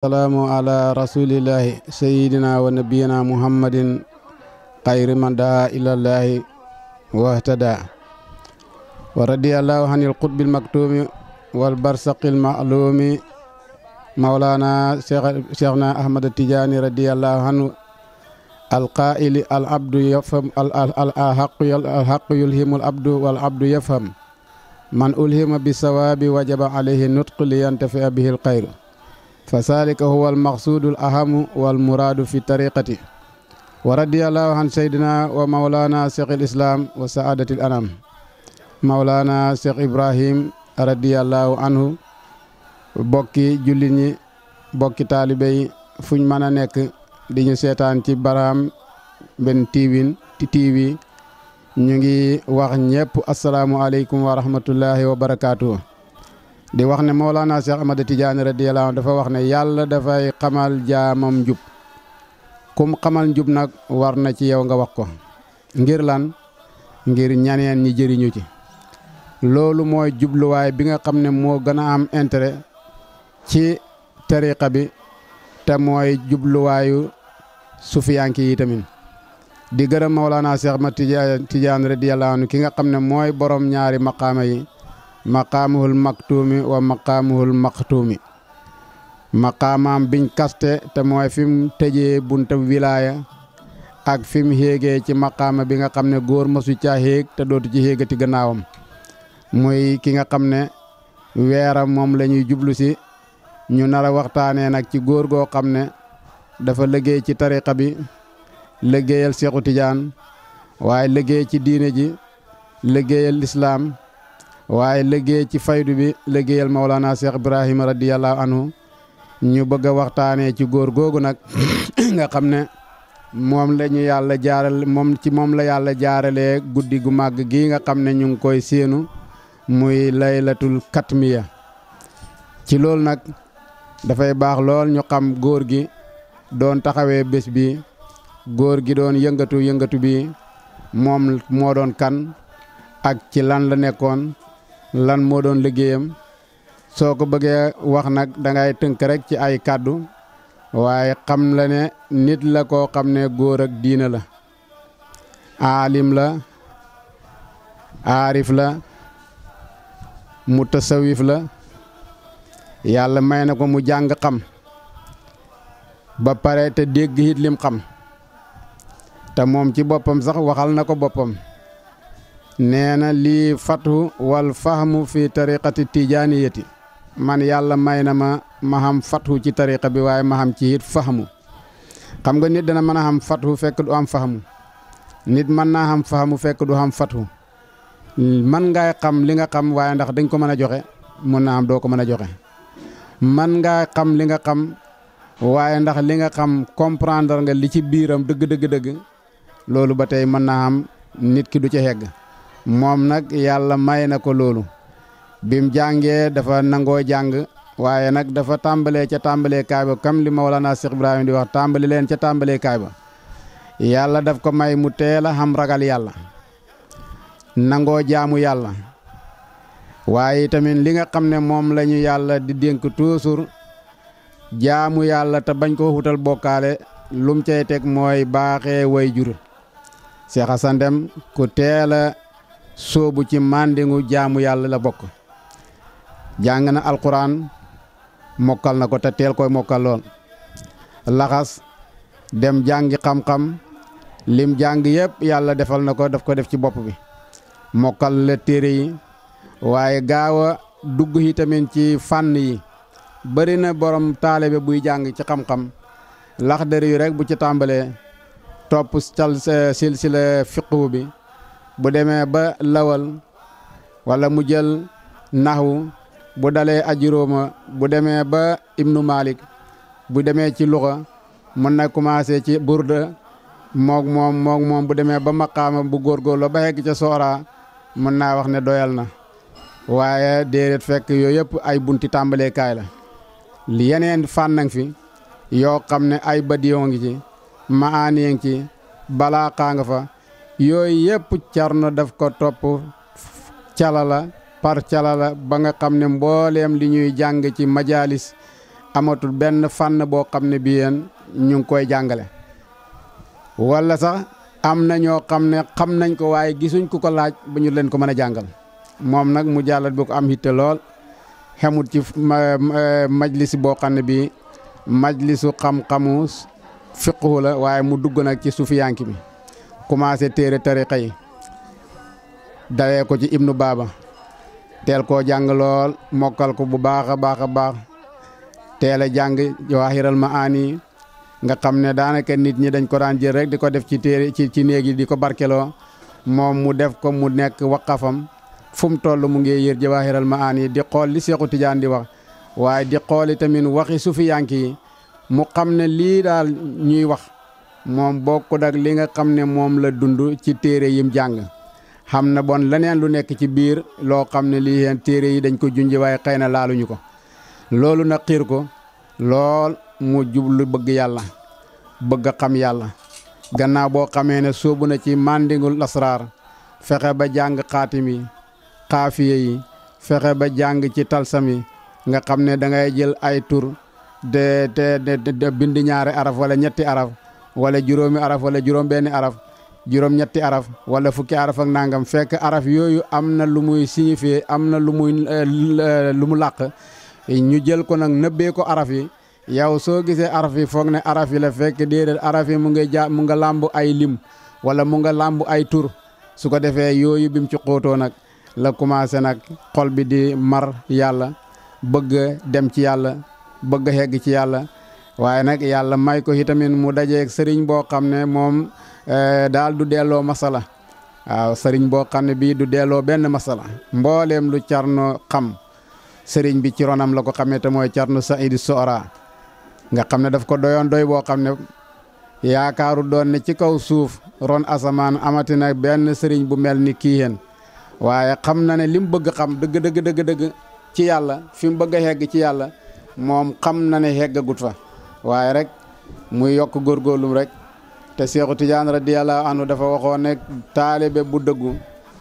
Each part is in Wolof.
salaamu ala rasulillahi sayidina wa nabiyina muhammadin xayri man daa ilallahi wahtada wa radiyallahu anil qutbil maktumi wal barsaqil ma'lumi mawlana cheikhna ahmad tijaani radiyallahu anhu alqaili al abdu yafham al haqu yulhimul abdu wal abdu yafham man ulhima bisawabi wajaba alayhi nutqu liyantafi bihi al xayru فذلك هو المقصود الأهم والمراد في طريقته ورضي الله عن سيدنا ومولانا شيخ الإسلام وسعادة الأنام مولانا شيخ إبراهيم رضي الله عنه bokki jullit ñi bokki taalibe yi fuñ mën a nekk di ñu seetaan ci Barham Ben TV ñu ngi wax ñëpp asalaamualeykum wa rahmatullahi wa barakaatuh. di wax ne Mawlana Cheikh Ahmad Tidiane radiyallahu anhu dafa wax ne yàlla dafay xamal jaamam njub kum xamal njub nag war na ci yow nga wax ko ngir lan ngir ñaneen ñi jëriñu ci loolu mooy jubluwaay bi nga xam ne moo gën a am intérêt ci tariqa bi te mooy jubluwaayu sufiyanki yi tamit di gërëm Mawlana Cheikh Ahmad Tidiane radiyallahu anhu ki nga xam ne mooy borom ñaari maqaama yi maqaamuhul maktuumi wa maqaamuhul maxtuumi maqaamaam biñ kaste te mooy fi mu tëjee bunta wilaaya ak fi mu héegee ci maqaama bi nga xam ne góor masu caa héeg te dootu ci héegati gannaawam muy ki nga xam ne weeram moom la ñuy jublu si ñu nar a waxtaanee nag ci góor goo xam ne dafa liggéey ci tariqa bi liggéeyal Seexu Tijaan waaye liggéey ci diine ji liggéeyal lislaam waaye liggéey ci faydu bi liggéeyal Mawlana Cheikh Ibrahima radiyallahu anhu ñu bëgg a waxtaanee ci góor googu nag nga xam ne moom la ñu yàlla jaaral moom la yàlla jaaralee guddi gu màgg gi nga xam ne ñu ngi koy séenu muy laylatul katmiya ci loolu nag dafay baax lool ñu xam góor gi doon taxawee bés bi góor gi doon yëngatu bi moom moo doon kan ak ci lan la nekkoon lan moo doon liggéeyam soo ko bëggee wax nag dangay tënk rek ci ay kàddu waaye xam la ne nit la koo xam ne góor ak diina la aalim la aarif la mutasawif la yàlla may na ko mu jàng xam ba pare te dégg it lim xam te moom ci boppam sax waxal na ko boppam nee na lii fathu wal fahmu fi tariqati tijaaniyati man yàlla may na ma xam fathu ci tariqa bi waaye ma xam ci it fahmu xam nga nit dana mën a xam fathu fekk du am fahmu nit mën naa xam fahmu fekk du xam fathu man ngay xam li nga xam waaye ndax dañ ko mën a joxe mun naa am doo ko mën a joxe man ngay xam li nga xam waaye ndax li nga xam comprendre nga li ci biiram dëgg loolu ba tey mën naa am nit ki du ci hegg moom nag yàlla may na ko loolu bim jàngee dafa nangoo jàng waaye nag dafa tàmbalee ca tàmbalee kaay ba kam li Mawlana Cheikh Ibrahima di wax tàmbali leen ca tàmbalee kaay ba yàlla daf ko may mu teel a xam ragal yàlla nangoo jaamu yàlla waaye tamit li nga xam ne moom la ñu yàlla di dénk toujours jaamu yàlla te bañ ko wutal bokkaale lum cay teg mooy baaxee way jur Cheikh Hassane Dème ku teel a soobu ci mandingu jaamu yàlla la bokk jàng na alquran mokkal na ko te teel koy mokkal lool laxas dem jàngi xam-xam lim jàng yëpp yàlla defal na ko daf ko def ci bopp bi mokkal la téere yi waaye gaaw a dugg yi tamit ci fànn yi bëri na borom taalibe buy jàng ci xam-xam laxdari yu rek bu ci tàmbalee topp silsila fiqhu bi bu demee ba lawal wala mu jël naxwu bu dalee ajuróoma bu demee ba ibnu malik bu demee ci luxa mën na commencé ci burda moog moom bu demee ba maqaama bu góorgóorlu ba hegg ca soora mën naa wax ne doyal na waaye déedéet fekk yooyu yëpp ay bunti tàmbalee kaay la li yeneen fànnang fi yoo xam ne ay badiyon ngi ci maani ngi ci balaaxaa nga fa yooyu yëpp carno daf ko topp calala par calala ba nga xam ne mbooleem li ñuy jàng ci majalis amatul benn fànn boo xam ne bii yéen ñu ngi koy jàngale wala sax am na ñoo xam ne xam nañ ko waaye gisuñ ku ko laaj ba ñu leen ko mën a jàngal moom nag mu jàllat bi ko am hitte lool xemut ci majlis boo xam ne bii majlisu xam-xamu fiqhu la waaye mu dugg nag ci sufiyanki bi commencé téere tariqa yi dalee ko ci ibnu baaba teel koo jàng lool mokkal ko bu baax a baax a baax teel a jàng jawaahiral maani nga xam ne daanaka nit ñi dañ ko daan jël rek di ko def ci téere ci néeg yi di ko barkeloo moom mu def ko mu nekk waqafam fu mu toll mu ngi yër jawaahiral maani di xool li Seexu Tijaan di wax waaye di xooli tamit waxi sufiyanki yi mu xam ne lii daal ñuy wax moom bokkut ak li nga xam ne moom la dund ci téere yim jàng xam na bon leneen lu nekk ci biir loo xam ne lii yeen téere yi dañ ko junj waaye xëy na laaluñu ko loolu na xiir ko lool mu jublu bëgg yàlla bëgg a xam yàlla gannaaw boo xamee ne sóobu na ci mandingul asraar fexe ba jàng xaatimi xaafiye yi fexe ba jàng ci talsami nga xam ne da ngay jël ay tur de bind ñaari araf wala ñetti araf wala juróomi araf wala juróom benni araf juróom ñetti araf wala fukki araf ak nangam fekk araf yooyu am na lu muy signifié am na lu mu làq ñu jël ko nag nëbbee ko araf yi yow soo gisee araf yi foog ne araf yi la fekk déedéet araf yi mu nga làmb ay lim wala mu nga làmb ay tur su ko defee yooyu bi mu ci xóotoo nag la commencé nag xol bi di mar yàlla bëgg dem ci yàlla bëgg xegg ci yàlla waaye nag yàlla may ko itamit mu dajeeg sëriñ boo xam ne moom daal du delloo masala waaw sëriñ boo xam ne bii du delloo benn masala mbooleem lu Carno xam sëriñ bi ci ronam la ko xamee te mooy Carno Saïd Soora nga xam ne daf ko doyoon doy boo xam ne yaakaaru doon ne ci kaw suuf ron asamaan amati na benn sëriñ bu mel ni kii yéen waaye xam na ne li mu bëgg xam dëgg ci yàlla fi mu bëgg a xegg ci yàlla moom xam na ne xeggagut fa waaye rek muy yokk góorgóorlum rek te Seexu Tijaan radiyallaahu anhu dafa waxoon ne taalibe bu dëggu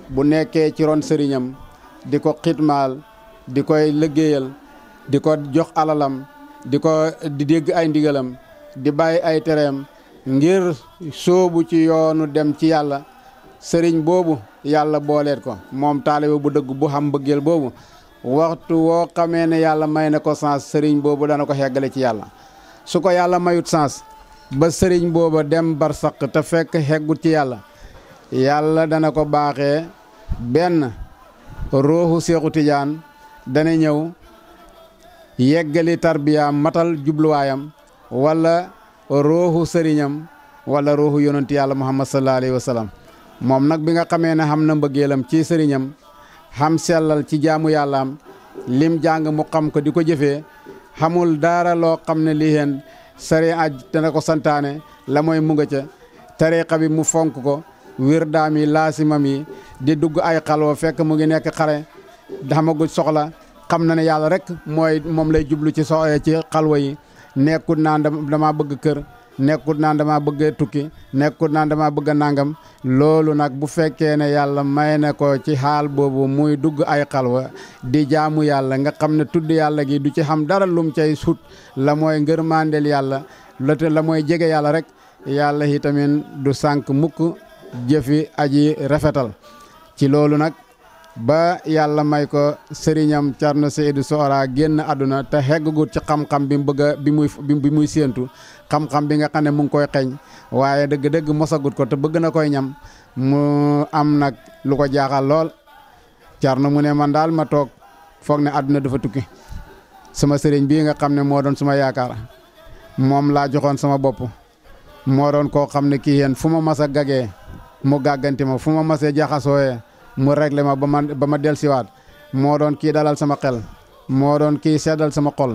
bu nekkee ci ron sëriñam di ko xitmaal di koy liggéeyal di ko jox alalam di dégg ay ndigalam di bàyyi ay tereem ngir sóobu ci yoonu dem ci yàlla sëriñ boobu yàlla booleet ko moom taalibe bu dëgg bu xam mbëggeel boobu waxtu woo xamee ne yàlla may na ko sens sëriñ boobu dana ko xeggale ci yàlla su ko yàlla mayut sens ba sëriñ booba dem barsaq te fekk xeggut ci yàlla dana ko baaxee benn ruuxu Seexu Tijaan dana ñëw yeggali tarbiyaam matal jubluwaayam wala ruuxu sëriñam wala ruuxu yonent yàlla Muhammad sallallahu alayhi wa sallam moom nag bi nga xamee ne xam na mbëggeelam ci sëriñam xam sellal ci jaamu yàllaam lim jàng mu xam ko di ko jëfee xamul dara loo xam ne lii heen sari aj dana ko santaane la mooy mu nga ca tariqa bi mu fonk ko wirdaam yi laasimam yi di dugg ay xalwa fekk mu ngi nekk xare xamagul soxla xam na ne yàlla rek moom lay jublu ci xalwa yi nekkut naan dama bëgg kër nekkut naan dama bëgg tukki nekkut naan dama bëgg nangam loolu nag bu fekkee ne yàlla may na ko ci xaal boobu muy dugg ay xalwa di jaamu yàlla nga xam ne tudd yàlla gi du ci xam dara lum cay sut la mooy ngërmandel yàlla la mooy jege yàlla rek yàlla itamit du sànk mukk jëfi aji rafetal ci loolu nag ba yàlla may ko sëriñam Carno Saïd Soora génn àdduna te xeggagut ci xam-xam bi mu bëgg bi muy séentu xam-xam bi nga xam ne mu ngi koy xeeñ waaye dëgg-dëgg mosagut ko te bëgg na koy ñam mu am nag lu ko jaaxal lool Carno mu ne man daal ma toog foog ne àdduna dafa tukki sama sëriñ bii nga xam ne moo doon suma yaakaar moom laa joxoon sama bopp moo doon koo xam ne kii yéen fu ma mas a gagee mu gàgganti ma fu ma masee jaxasooyee mu réglé ma ba ma dellusiwaat moo doon kii dalal sama xel moo doon kii seddal sama xol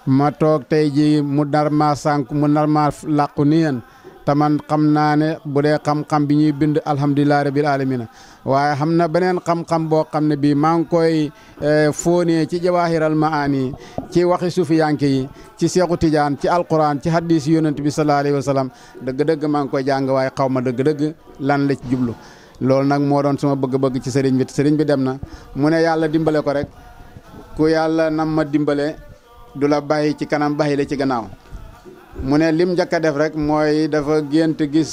ma toog tey ji mu nar maa sànk mu nar maa làqu ni yéen te man xam naa ne bu dee xam-xam bi ñuy bind alhamdulilah rabil alamina waaye xam na beneen xam-xam boo xam ne bii maa ngi koy fóonee ci jawaahiral maani ci waxi sufiyanke yi ci Seexu Tijaan ci alquran ci hadis yonent bi sallallahu alayhi wa sallam dëgg-dëgg maa ngi koy jàng waaye xaw ma dëgg-dëgg lan la ci jublu loolu nag moo doon suma bëgg-bëgg ci sëriñ bi dem na mu ne yàlla dimbale ko rek ku yàlla nam ma dimbale du la bàyyi ci kanam bàyyi la ci gannaaw. mu ne lim njëkk a def rek mooy dafa gént gis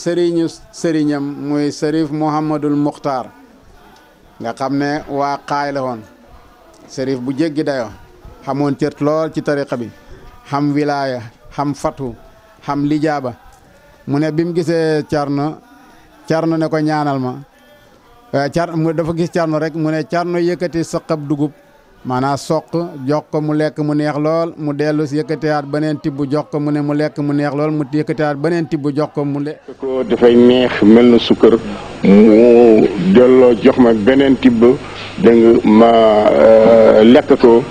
sëriñam muy Sërif Mouhamadul Muxtaar nga xam ne waa xaay la woon sërif bu jéggi dayoo xamoon cër lool ci tariqa bi xam wilaaya xam fatu xam lijaaba. mu ne bi mu gisee Carno ne ko ñaanal ma dafa gis Carno rek mu ne Carno yëkkati saqab dugub maanaam soq jox ko mu lekk mu neex lool mu dellu si yëkkatiwaat beneen tibb jox ko mu ne mu lekk mu neex lool mu yëkkatiwaat beneen tibb jox ko mu lekk ko dafay neex mel na sukkër mu delloo jox ma beneen tibb dégg nga ma lekk ko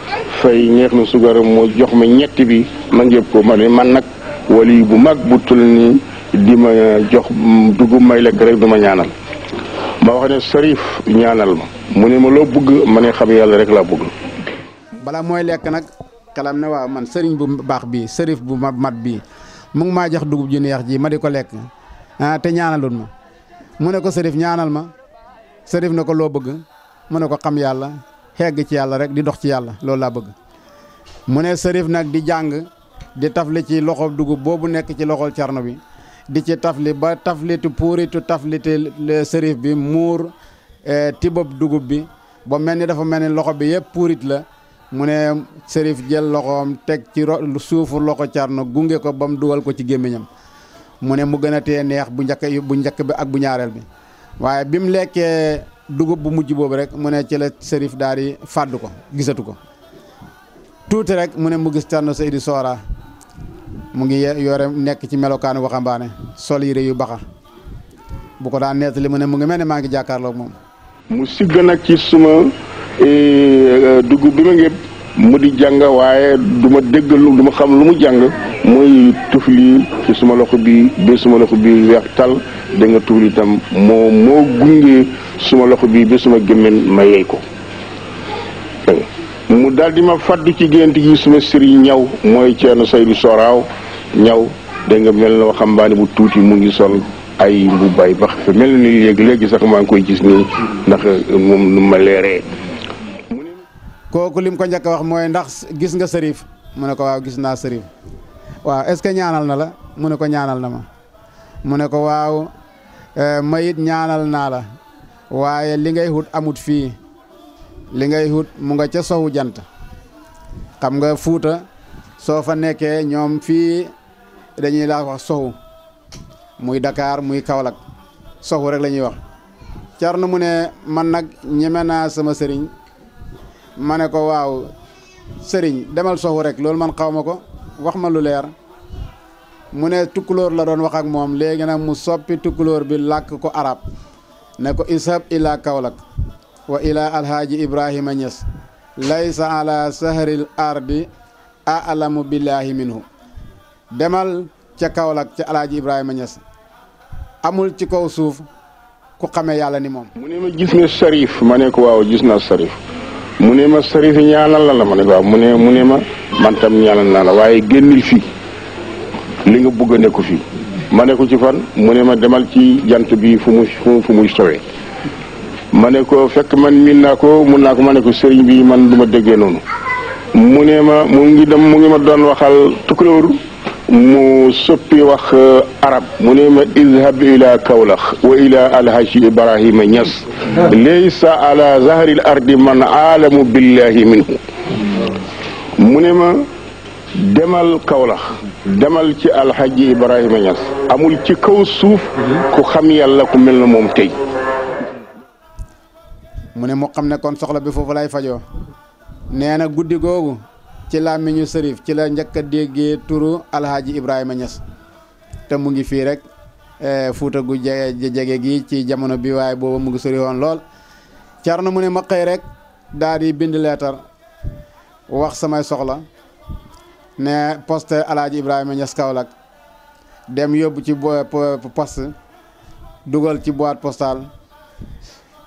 fay neex na sukkër mu jox ma ñetti bi ma ngéb ko ma ne man nag wali bu mag bu tul nii di ma jox dugub may lekk rek du ma ñaanal ma wax ne Sërif ñaanal ma mu ne ma loo bëgg ma ne xam yàlla rek laa bëgg. bala mooy lekk nag xelam ne waaw man sëriñ bu baax bii Sërif bu mat bii mu ngi maa jox dugub ju neex ji ma di ko lekk te ñaanalul ma mu ne ko Sërif ñaanal ma Sërif ne ko loo bëgg mu ne ko xam yàlla xegg ci yàlla rek di dox ci yàlla loolu laa bëgg. mu ne Sërif nag di jàng di tafli ci loxo dugub boobu nekk ci loxol Carno bi di ci tafli ba taflitu puuritu tafliti Sërif bi muur tibab dugub bi ba mel ni dafa mel ni loxo bi yëpp puurit la. mu ne Sërif jël loxoom teg ci suufu loxo Carno gunge ko ba mu dugal ko ci gémmiñam mu ne mu gën a tee neex bu njëkk bi ak bu ñaareel bi waaye bi mu lekkee dugub bu mujj boobu rek mu ne ci la Sërif daal di fàddu ko gisatu ko tuuti rek mu ne mu gis Carno Seydou Soora mu ngi yore nekk ci melokaanu waxambaane sol yére yu baxa bu ko daan nettali mu ne mu ngi mel ne maa ngi jàkkaarloog moom. mu sigg nag ci suma dugub bi ma ngéb mu di jàng waaye du ma dégg du ma xam lu mu jàng muy tufli ci suma loxo bi ba suma loxo bi weex tal da nga tufli itam moo gunge suma loxo bi ba suma gémmiñ ma yey ko mu daal di ma faddu ci gént gi suma sëriñ ñaw mooy Ceerno Seydou Soraaw ñaw da nga mel na waxambaane bu tuuti mu ngi sol ay mbubbaay bax fa mel ni léegi sax maa ngi koy gis nii ndax moom nu ma leeree. kooku lim ko njëkk a wax mooy ndax gis nga Sërif mu ne ko waaw gis naa Sërif waaw est-ce que ñaanal na la mu ne ko ñaanal na ma mu ne ko waaw mayit ñaanal naa la waaye li ngay hut amut fii li ngay hut mu nga ca sowu jant xam nga Fuuta soo fa nekkee ñoom fii dañuy laa wax sowu muy Dakar muy Kaolack sowu rek la ñuy wax. Carno mu ne man nag ñeme naa sama sëriñ ma ne ko waaw sëriñ demal sowu rek loolu man xaw ma ko wax ma lu leer mu ne tukkulóor la doon wax ak moom léegi nag mu soppi tukkulóor bi làkk ko arab ne ko ishab ila Kaolack wa ila alhaaji Ibrahima Niass laysa ala saharil ardi a'lamu billahi minhu demal ca Kaolack ca alhaaji Ibrahima Niass amul ci kaw suuf ku xamee yàlla ni moom. mu ne ma gis nga Sërif ma ne ko waaw gis naa Sërif mu ne ma Sërif ñaanal la ma ne ko waaw mu ne ma man tam ñaanal naa la waaye génnil fii li nga bëgg a nekku fii ma ne ko ci fan mu ne ma demal ci jant bi fu muy sowee ma ne ko fekk man miin naa ko mun naa ko ma ne ko sëriñ bi man du ma déggee noonu mu ne ma mu ngi ma doon waxal tukulóor mu soppi wax arab mu ne ma izhab ila Kaolack wa ila alhaji Ibrahima Niass laysa ala zahril ardi man aalamu billahi minhu mu ne ma demal Kaolack demal ci alhaji Ibrahima Niass amul ci kaw suuf ku xam yàlla ku mel na moom tey. mu ne mu xam ne kon soxla bi foofu lay fajoo nee na guddi googu ci làmmiñu Sërif ci la njëkk a déggee turu alhaaji Ibrahima Niass te mu ngi fii rek Fuuta gu jege gi ci jamono bi waaye booba mu ngi sori woon lool. Carno mu ne ma xëy rek daal di bind leetar wax samay soxla ne poste alhaaji Ibrahima Niass Kaolack dem yóbbu ci poste dugal ci boîte postale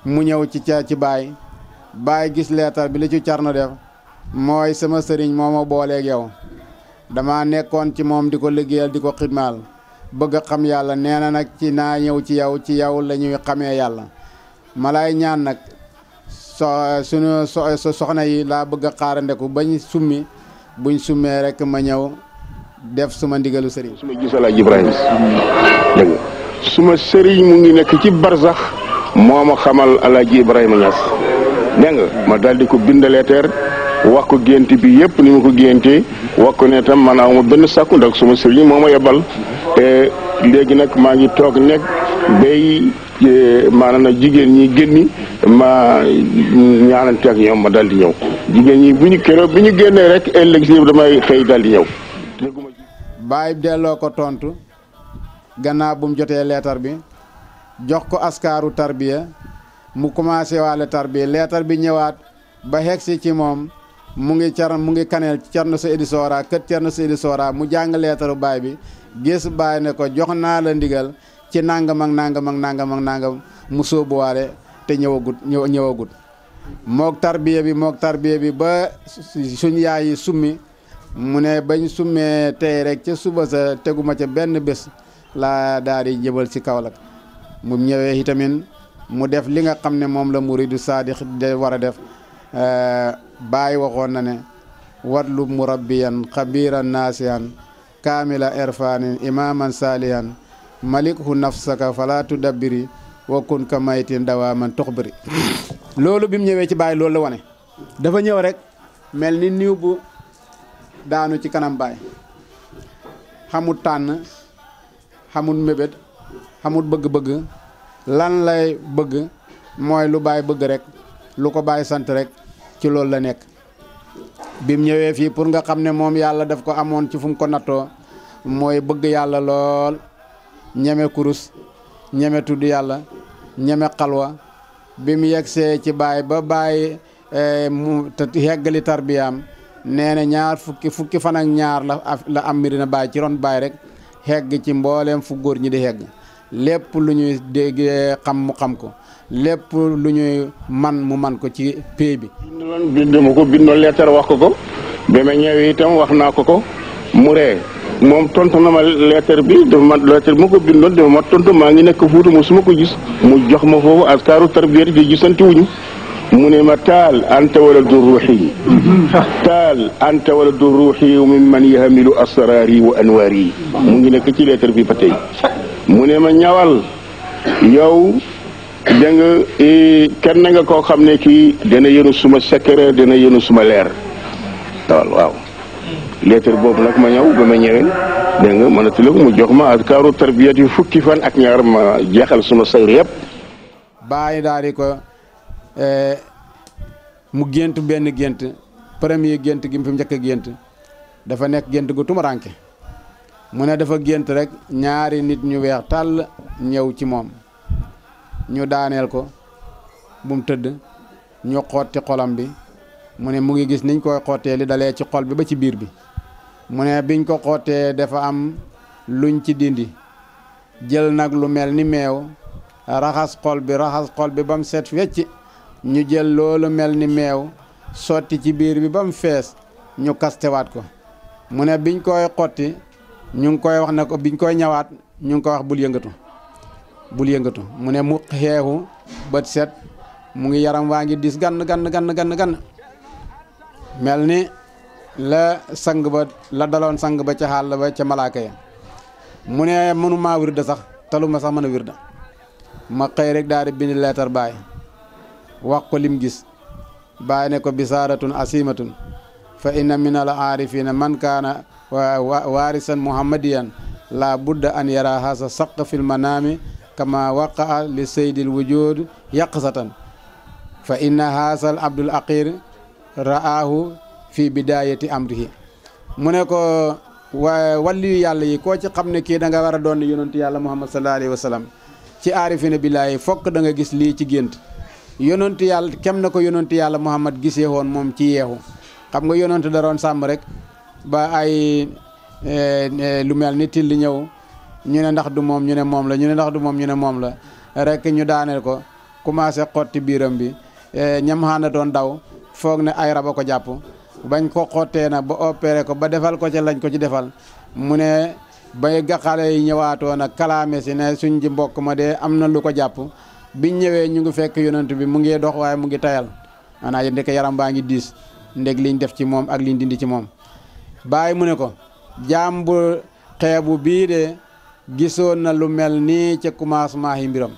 mu ñëw ci baay gis leetar bi li ci Carno def mooy sama sëriñ moo ma booleeg yow dama nekkoon ci moom di ko liggéeyal di ko xidmaal bëgg a xam yàlla nee na nag ci naa ñëw ci yow la ñuy xamee yàlla ma lay ñaan nag suñu soxna yi laa bëgg a xaarandeku bañ summi buñ summee rek ma ñëw def suma ndigalu sëriñ. su ma gis Alaaji Ibrahima dégg nga suma sëriñ mu ngi nekk ci barsax moo ma xamal Alaaji Ibrahima Niass dégg nga ma daal di ko bindaleeteer wax ko gént bi yëpp ni ma ko géntee wax ko ne tam man awma benn sàkku ndax suma sëriñ moo ma yebal léegi nag maa ngi toog nekk bay maanaam nag jigéen ñi génni ma ñaanante ak ñoom ma daal di ñëw jigéen ñi bu ñu keroog bi ñu génnee rek ëllëg si damay xëy daal di ñëw. Baay delloo ko tontu gannaaw bu mu jotee leetar bi jox ko askaaru tarbiya mu commencé waale tarbiya leetar bi ñëwaat ba xegsi ci moom mu ngi kaneel Cerno Seydi Soora kët Cerno Seydi Soora mu jàng leetaru baay bi gis baay ne ko jox naa la ndigal ci nangam ak nangam ak nangam ak nangam mu sóobuwaale te ñëwagut mook tarbiya bi ba suñ yaay yi summi mu ne bañ summee tey rek ca suba sa teguma ca benn bés la daal di jëbal ci Kaolack mu ñëwee itamit mu def li nga xam ne moom la muridu saadix de war a def Baay waxoon na ne watlu murabbiyan xabiran naasihan kaamila irfanin imaman saalihan malikhu nafsaka fala tudabbiri wa kun ka maytin dawaman tuxbiri loolu bi mu ñëwee ci Baay loolu la wane dafa ñëw rek mel ni niw bu daanu ci kanam Baay xamul tànn xamul mébét xamul bëgg-bëgg lan lay bëgg mooy lu Baay bëgg rek lu ko Baay sant rek ci loolu la nekk bim ñëwee fii pour nga xam ne moom yàlla daf ko amoon ci fu mu ko nattoo mooy bëgg yàlla lool ñeme kurus ñeme tudd yàlla ñeme xalwa bi mu yegsee ci Baay ba Baay mu te heggali tarbiyaam nee na ñaar fukki fan ak ñaar la am Medina Baay ci ron Baay rek hegg ci mbooleem fu góor ñi di hegg lépp lu ñuy dégg xam mu xam ko lépp lu ñuy mu man ko ci pay bi. bindoon leetar wax ko ba ma ñëwee itam wax naa ko mu ree moom tontu na ma leetar bi dafa ma leetar bi ma ko bindoon dafa ma tontu maa ngi nekk Fuuta mu su ma ko gis mu jox ma foofu askaaru tarbiyat ji gisanti wuñu mu ne ma taal anta waladu ruuxi taal anta waladu ruuxi min man yahmilu asraari wa anwaari mu ngi nekk ci leetar bi ba tey mu ne ma ñawal yow da nga kenn nga koo xam ne kii dana yënu suma secret dana yënu suma leer waaw leetar boobu nag ma ñëw ba ma ñëwee dégg nga mënati la mu jox ma askaaru tarbiyat yi fukki fan ak ñaar ma jeexal suma sayru yëpp. Baay daal di ko mu gént benn gént premier gént gi mu fi njëkk a gént dafa nekk gént gu tumuranke mu ne dafa gént rek ñaari nit ñu weex tàll ñëw ci moom ñu daaneel ko bu mu tëdd ñu xotti xolam bi mu ne mu ngi gis niñ koy xottee li dalee ci xol bi ba ci biir bi mu ne biñ ko xottee dafa am luñ ci dindi jël nag lu mel ni meew raxas xol bi ba mu set wecc ñu jël loolu mel ni meew sotti ci biir bi ba mu fees ñu kastewaat ko mu ne biñ koy xotti ñu ngi koy wax ne ko biñ koy ñawaat ñu ngi koy wax bul yëngatu mu ne mu xeexu bët set mu ngi yaram waa ngi dis gann mel ni la sang ba la daloon sang ba ca xàll ba ca malaaka ya mu ne mënumaa wirda sax taluma sax mën a wirda ma xëy rek daal di bind leetar Baay wax ko lim gis Baay ne ko bisaaratun asimatun fa inna min al aarifina man kaana waarisan muhammadiyan la budda an yara hasa saq fil manami kama waqaa li saydil wujud yaqsatan fa inna hasa al abdul aqir ra'aahu fi bidayati amrihi mu ne ko waliyu yàlla yi koo ci xam ne kii da nga war a doon yonentu yàlla muhammad sallallahu alayhi wa sallam ci aarifina billaahi fokk da nga gis lii ci gént yonentu yàlla kem na ko yonentu yàlla muhammad gisee woon moom ci yeexu xam nga yonentu da doon sàmm rek ba ay lu mel ni till ñëw ñu ne ndax du moom ñu ne moom la ñu ne ndax du moom ñu ne moom la rek ñu daaneel ko commencé xotti biiram bi ñam xaana doon daw foog ne ay raba ko jàpp bañ ko xottee na ba opéré ko ba defal ko ci lañ ko ci defal mu ne bay xale yi ñëwaatoo nag kalaame si ne suñ ji mbokk ma de am na lu ko jàpp biñ ñëwee ñu ngi fekk yonent bi mu ngi dox waaye mu ngi tayal maanaam ndek yaram baa ngi diis ndeg liñ def ci moom ak liñ dindi ci moom Baay mu ne ko jaam bu xeebu bii de gisoon na lu mel nii ca commencement yi mbiram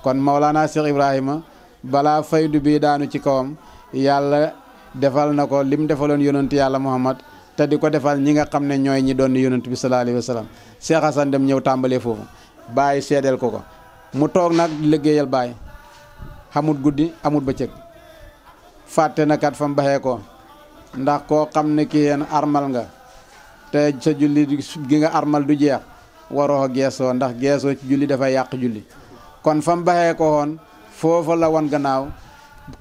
kon Maulana Cheikh Ibrahima balaa faydu bi daanu ci kawam yàlla defal na ko lim defaloon yonent yàlla Muhammad te di ko defal ñi nga xam ne ñooy ñi doon yonent bi sallallahu alayhi wa sallam Cheikh Hassan dem ñëw tàmbalee foofu Baay seedeel ko mu toog nag liggéeyal Baay xamut guddi amut bëccëg fàtte na kat fa mu baxee ko ndax koo xam ne ki yéen armal nga te sa julli gi nga armal du jeex waroo geesoo ndax geesoo ci julli dafay yàq julli kon fa mu baxee ko woon foofa la wan gannaaw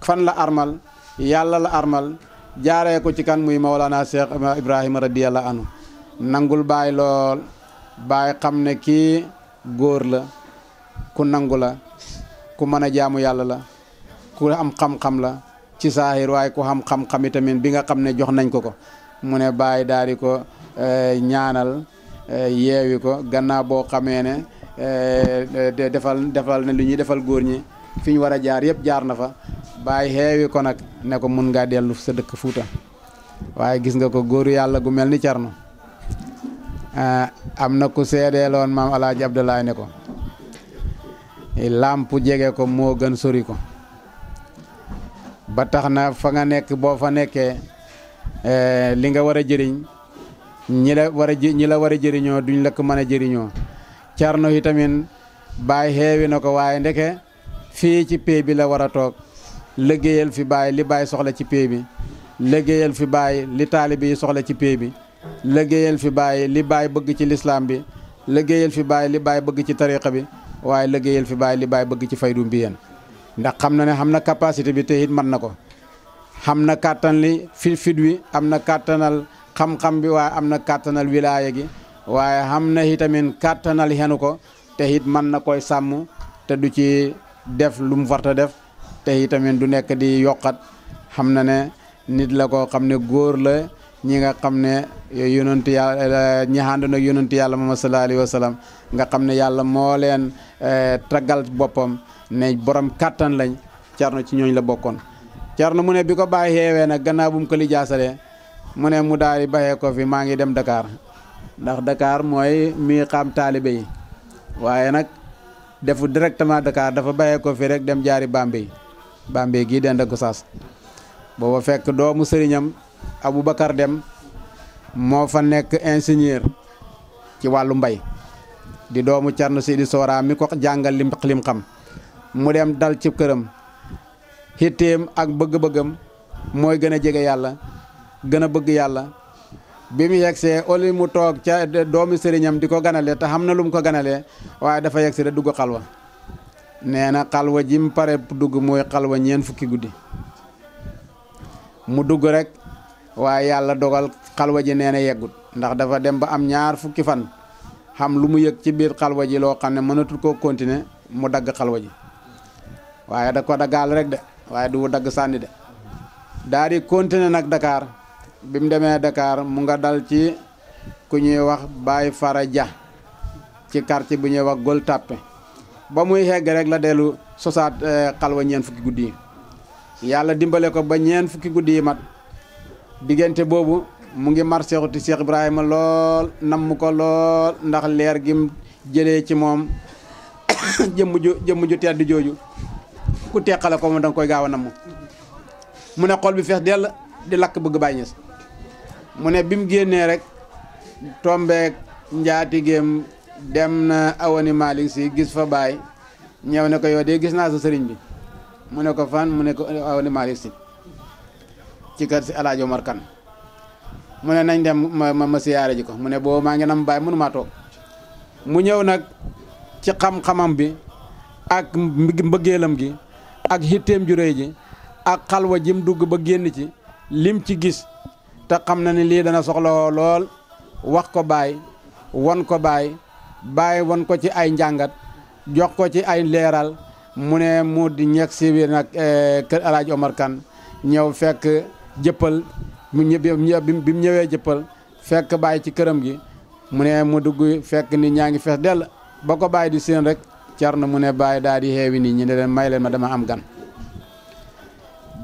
fan la armal yàlla la armal jaaree ko ci kan muy Mawlana Cheikh Ibrahima radiyallahu anhu nangul Baay lool Baay xam ne kii góor la ku nangu la ku mën a jaamu yàlla la ku am xam-xam la ci saahir waaye ku xam xam-xam tamit bi nga xam ne jox nañ ko mu ne Baay daal di ko ñaanal yeewi ko gannaaw boo xamee ne defal ne lu ñuy defal góor ñi fi ñu war a jaar yëpp jaar na fa Baay xeewi ko nag ne ko mun ngaa dellu sa dëkk Fuuta waaye gis nga ko góoru yàlla gu mel ni Cerno am na ku seedeeloon maam Alaaji Abdoulaye ne ko làmp jege ko moo gën sori ko ba tax na fa nga nekk boo fa nekkee li nga war a jëriñ ñi la war a jëriñoo duñ la ko mën a jëriñoo Cerno yi tamit Baay xeewi na ko waaye ndeke fii ci pay bi la war a toog liggéeyal fi Baay li Baay soxla ci pay bi liggéeyal fi Baay li taalibe yi soxla ci pay bi liggéeyal fi Baay li Baay bëgg ci lislaam bi liggéeyal fi Baay li Baay bëgg ci tariqa bi waaye liggéeyal fi Baay li Baay bëgg ci faydu mbiyen ndax xam na ne xam na capacité bi te it mën na ko xam na kàttan li fit wi am na kàttanal xam-xam bi waaye am na kàttanal wilaaya gi waaye xam na itamit kàttanal xenu ko te it mën na koy sàmm te du ci def lu mu farta def te itamit du nekk di yokkat xam na ne nit la koo xam ne góor la ñi nga xam ne yonent yàlla ñi àndoon ak yonent yàlla Muhammad sallallahu alayhi wa sallam nga xam ne yàlla moo leen taggal boppam ne borom kàttan lañ Cerno ci ñooñ la bokkoon Cerno mu ne bi ko Baay xeewee nag gannaaw bu mu ko lijaasalee mu ne mu daal di baxee ko fi maa ngi dem Dakar ndax Dakar mooy mi xam taalibe yi waaye nag defu directement Dakar dafa baxee ko fi rek dem jaari Bambey gii dend ak Gosaas booba fekk doomu sëriñam Aboubacar Dem moo fa nekk ingénieur ci wàllu mbay di doomu Cerno Sidi Soora mi ko jàngal lim xam mu dem dal ci këram xitteem ak bëgg-bëggam mooy gën a jege yàlla gën a bëgg yàlla bi mu yegsee oli mu toog ca doomi sëriñam di ko ganale te xam na lu mu ko ganalee waaye dafa yegsi da dugg xalwa nee na xalwa ji mu pare dugg mooy xalwa 4 fukki guddi mu dugg rek waaye yàlla dogal xalwa ji nee na yeggut ndax dafa dem ba am 2 fukki fan xam lu mu yëg ci biir xalwa ji loo xam ne mënatul koo continuer mu dagg xalwa ji waaye da ko daggaal rek de waaye du dagg sànni de daa di continuer nag Dakar bi mu demee Dakar mu nga dal ci ku ñuy wax Baay Fara Dia ci quartier bu ñuy wax Gueule Tapée ba muy xegg rek la dellu sosaat xalwa 4 fukki guddi yi yàlla dimbale ko ba 4 fukki guddi yi mat diggante boobu mu ngi marché xuti Cheikh Ibrahima lool namm ko lool ndax leer gim jëlee ci moom jëmm ju tedd jooju ku teqale ko moom danga koy gaaw a namm mu ne xol bi fees dell di lakk bëgg Baay Ñas mu ne bi mu génnee rek tombeek njaatigéem dem na Awani Malick Si gis fa Baay ñëw ne ko yow de gis naa sa sëriñ bi mu ne ko fan mu ne ko Awani Malick Si ci kër si Alaaji Omar Kan mu ne nañ dem ma siyaare ji ko mu ne boobu maa ngi nam Baay mënumaa toog mu ñëw nag ci xam-xamam bi ak mbëggeelam gi ak xitteem ju réy ji ak xalwa jim dugg ba génn ci lim ci gis te xam na ni lii dana soxla lool wax ko Baay won ko Baay won ko ci ay njàngat jox ko ci ay leeral mu ne mu di ñeeg si biir nag kër Alaaji Omar Kan ñëw fekk jëppal bi mu ñëwee jëppal fekk Baay ci këram gi mu ne mu dugg fekk nit ñaa ngi fees dell ba ko Baay di seen rek Cerno mu ne Baay daal di xeewi nit ñi ne leen may leen ma dama am gan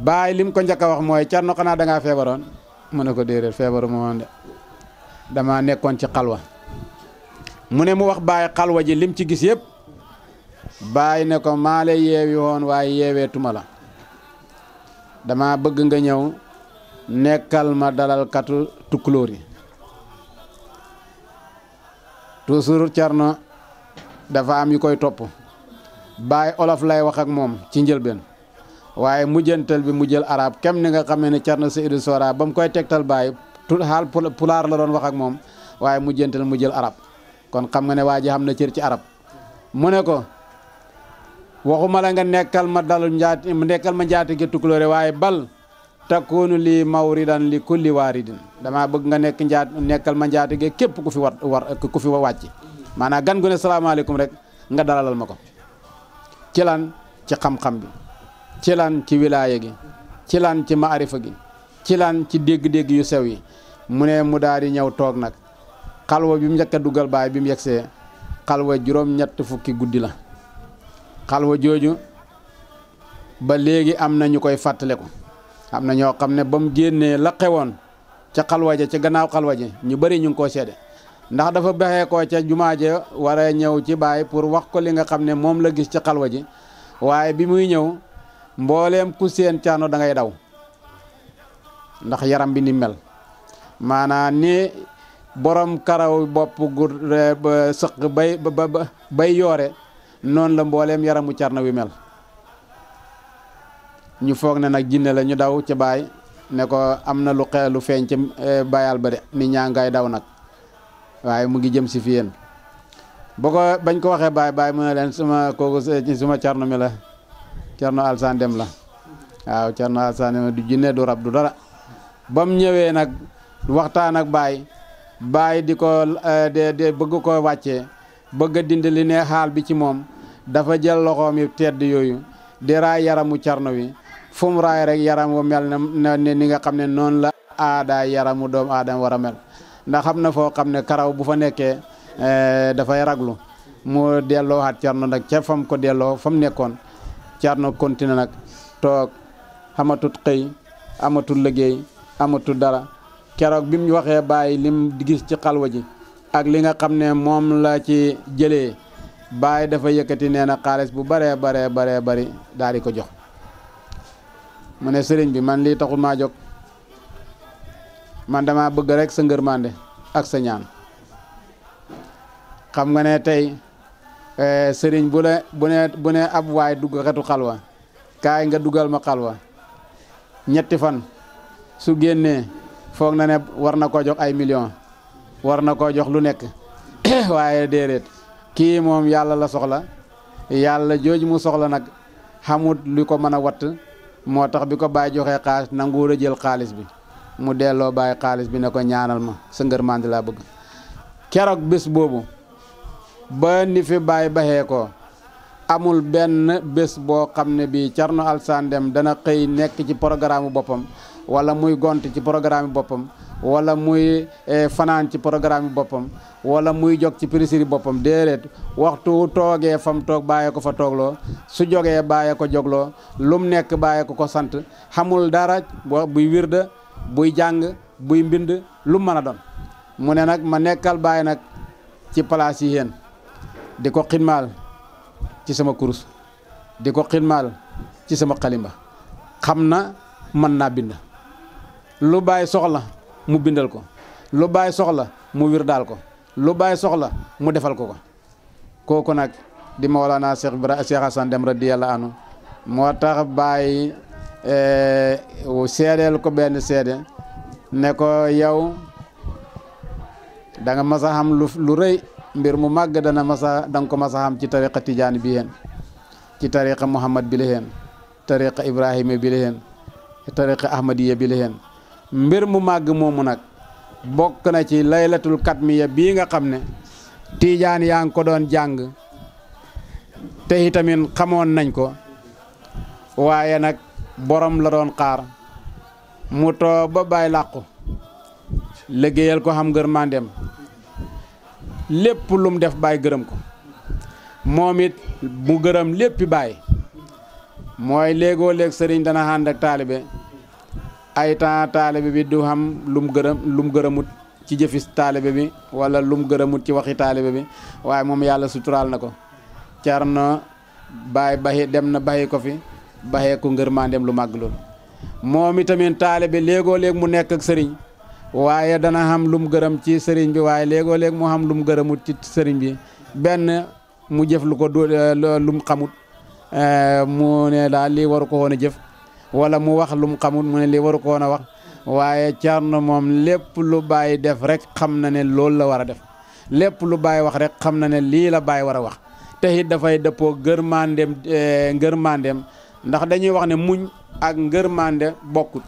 Baay lim ko njëkk a wax mooy Cerno xanaa dangaa feebaroon mu ne ko déedéet feebaru ma woon de dama nekkoon ci xalwa mu ne mu wax baay xalwa ji lim ci gis yëpp baay ne ko maa lay yeewi woon waaye yeeweetuma la dama bëgg nga ñëw nekkal ma dalal katu tukulóor yi toujours Cerno dafa am yu koy topp baay olof lay wax ak moom ci njëlbeen waaye mujjantal bi mu jël arab kem ni nga xamee ne Cerno Seydou Sora ba mu koy tegtal baay xaal pulaar la doon wax ak moom waaye mujjantal mu jël arab kon xam nga ne waa ji xam na cër ci arab mu ne ko waxuma la nga nekkal ma dalu njaati gi tukulóore waaye bal takkoonu lii mawridan li kulli waaridin dama bëgg nga nekkal ma njaati gi képp ku fi wàcc maanaam gan gu ne salaamaaleykum rek nga dalalal ma ko ci lan ci xam-xam bi ci lan ci wilaaya gi ci lan ci maarifa gi ci lan ci dégg-dégg yu sew yi mu ne mu daal di ñëw toog nag xalwa bi mu njëkk a dugal baay bi mu yegsee xalwa juróom-ñett fukki guddi la xalwa jooju ba léegi am na ñu koy fàttale ko am na ñoo xam ne ba mu génnee la xewoon ca xalwa ja ca gannaaw xalwa ji ñu bëri ñu ngi koo seede ndax dafa baxee ko ca jumaa ja war a ñëw ci baay pour wax ko li nga xam ne moom la gis ci xalwa ji waaye bi muy ñëw mbooleem ku seen Cerno da ngay daw ndax yaram bi ni mel maanaam ni borom karaw bopp gu sëq bay yoore noonu la mbooleem yaramu Cerno wi mel ñu foog ne nag jinne la ñu daw ca baay ne ko am na lu feeñ ci bayal ba de nit ñaa ngay daw nag waaye mu ngi jëm si fi yéen bañ ko waxee baay mu ne leen suma Cerno mi la Cerno Alsaan Dem la waaw Cerno Alsaan Dem du jinne du rab du dara ba mu ñëwee nag waxtaan ak baay di ko de bëgg ko wàccee bëgg a dindi li ne xaal bi ci moom dafa jël loxoom yi tedd yooyu di raay yaramu Cerno wi fu mu raay rek yaram wa mel ne ni nga xam ne noonu la aada yaramu doomu aadama war a mel ndax xam na foo xam ne karaw bu fa nekkee dafay raglu mu delloo xaat Cerno nag ca fam ko delloo fa mu nekkoon Cerno continue nag toog amatut xëy amatul liggéey amatul dara keroog bi mu waxee baay lim gis ci xalwa ji ak li nga xam ne moom la ci jëlee baay dafa yëkkati nee na xaalis bu baree bari daal di ko jox mu ne sëriñ bi man lii taxul maa jóg man dama bëgg rek sa ngërmande ak sa ñaan xam nga ne tey sëriñ bu ne ab waay dugg xetu xalwa kaay nga dugal ma xalwa ñetti fan su génnee foog na ne war na koo jox ay millions war na koo jox lu nekk waaye déedéet kii moom yàlla la soxla yàlla jooju mu soxla nag xamut lu ko mën a watt moo tax bi ko baay joxee xaalis nanguwul a jël xaalis bi mu delloo baay xaalis bi ne ko ñaanal ma sa ngërmande laa bëgg keroog bés boobu ba ni fi baay baxee ko amul benn bés boo xam ne bii Cerno Alsaan Dem dana xëy nekk ci programme boppam wala muy gont ci programme boppam wala muy fanaan ci programme boppam wala muy jog ci prisiri boppam déedéet waxtu toogee fam toog bàyyee ko fa toogloo su jogee bàyyee ko jogloo lum nekk bàyyee ko sant xamul dara buy wirda buy jàng buy mbind lu mën a doon mu ne nag ma nekkal bàyyi nag ci place yi yéen di ko xidmaal ci sama kurus di ko xidmaal ci sama xalimba xam na mën naa bind lu bàyyi soxla mu bindal ko lu bàyyi soxla mu wirdaal ko lu bàyyi soxla mu defal ko kooku nag di Mawlana Cheikh Hassane Dème radiyallahu anhu moo tax bàyyi seedeel ko benn seede ne ko yow da nga mas a xam lu rëy mbir mu màgg da nga ko mas a xam ci tariqa Tijaani bi heen ci tariqa Muhammad bi la heen tariqa Ibrahima bi la heen tariqa Ahmadiya bi la heen mbir mu màgg moomu nag bokk na ci laylatul katmiya bii nga xam ne Tijaan yaa ngi ko doon jàng te itamit xamoon nañ ko waaye nag borom la doon xaar mu too ba bàyyi làqu liggéeyal ko xam ngërmandeem lépp lum def bàyyi gërëm ko moom it mu gërëm léppi bàyyi mooy léegoo léeg sëriñ dana ànd ak taalibe ay temps taalibe bi du xam lum gërëmut ci jëfi taalibe bi wala lum gërëmut ci waxi taalibe bi waaye moom yàlla suturaal na ko Cerno bàyyi dem na bàyyi ko fi bàyyee ko ngërmandeem lu màgg loolu moom itamit taalibe léegoo léeg mu nekk ak sëriñ waaye dana xam lum gërëm ci sëriñ bi waaye léegoo léeg mu xam lum gërëmut ci sëriñ bi benn mu jëf lu ko lum xamut mu ne daal lii waru ko woon a jëf wala mu wax lum xamut mu ne lii waru ko woon a wax waaye Cerno moom lépp lu Baay def rek xam na ne loolu la war a def lépp lu Baay wax rek xam na ne lii la Baay war a wax te it dafay dëppoo ngërmandeem ndax dañuy wax ne muñ ak ngërmande bokkut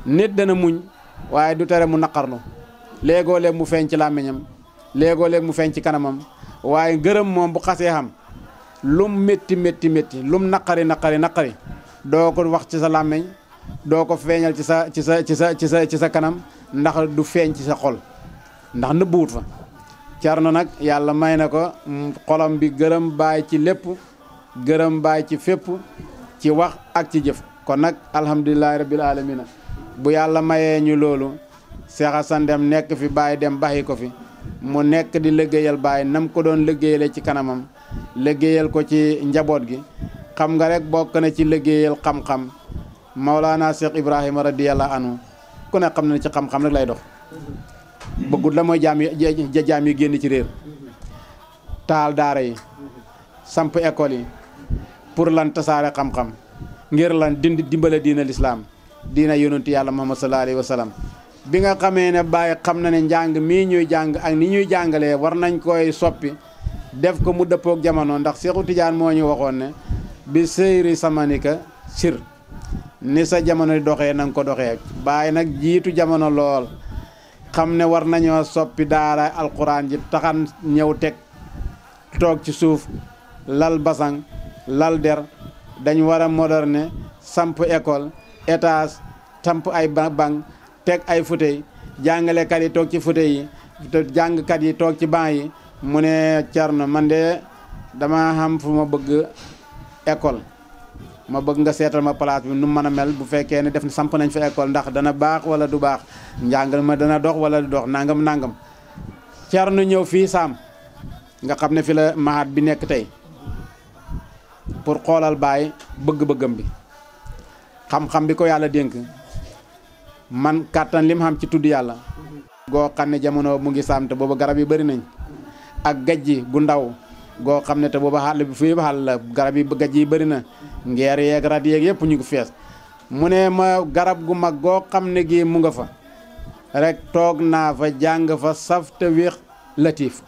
nit dana muñ waaye du tere mu naqarlu léegoo léeg mu feeñ ci làmmiñam léegoo léeg mu feeñ ci kanamam waaye ngërëm moom bu xasee xam lum métti lum naqari doo ko wax ci sa làmmiñ doo ko feeñal ci sa kanam ndax du feeñ ci sa xol ndax nëbbuwut fa Cerno nag yàlla may na ko xolam bi gërëm Baay ci lépp gërëm Baay ci fépp ci wax ak ci jëf kon nag alhamdulilahi rabbil alamina bu yàlla mayee ñu loolu Cheikh Assane Deme nekk fi Baay dem baxi ko fi mu nekk di liggéeyal Baay nam ko doon liggéeyale ci kanamam liggéeyal ko ci njaboot gi xam nga rek bokk na ci liggéeyal xam-xam Maulana Cheikh Ibrahima radiyallahu anhu ku ne xam na ci xam-xam rek lay dox bëggut la mooy jaam yi génn ci réer taal daara yi samp école yi pour lan tasaare xam-xam ngir lan dimbale diina lislaam diina yonentu yàlla Muhammad sallallahu alayhi wa sallam bi nga xamee ne Baay xam na ne njàng mii ñuy jàng ak ni ñuy jàngalee war nañ koy soppi def ko mu dëppook jamono ndax Seexu Tijaan moo ñu waxoon ne bi seyri samanika sir ni sa jamono di doxee na nga ko doxee Baay nag jiitu jamono lool xam ne war nañoo soppi daara alquran ji taxan ñëw teg toog ci suuf lal basang lal der dañ war a moderne samp école étage samp ay banc teg ay fauteuil jàngalekat yi toog ci fauteuil yi te jàngkat yi toog ci banc yi mu ne Cerno man de dama xam fu ma bëgg école ma bëgg nga seetal ma place bi nu mën a mel bu fekkee ne def na samp nañ fa école ndax dana baax wala du baax njàngal ma dana dox wala du dox nangam Cerno ñëw fii Saam nga xam ne fi la mahat bi nekk tey pour xoolal Baay bëgg-bëggam bi xam-xam bi ko yàlla dénk man kàttan lim xam ci tudd yàlla goo xam ne jamono mu ngi Saam te booba garab yi bëri nañ ak gajji gu ndaw goo xam ne te booba xàll bi fii xàll la garab yi gajj yi bëri na ngeer yeeg rat yeeg yëpp ñu ngi fees mu ne ma garab gu mag goo xam ne gi mu nga fa rek toog naa fa jàng fa saf te wéex latif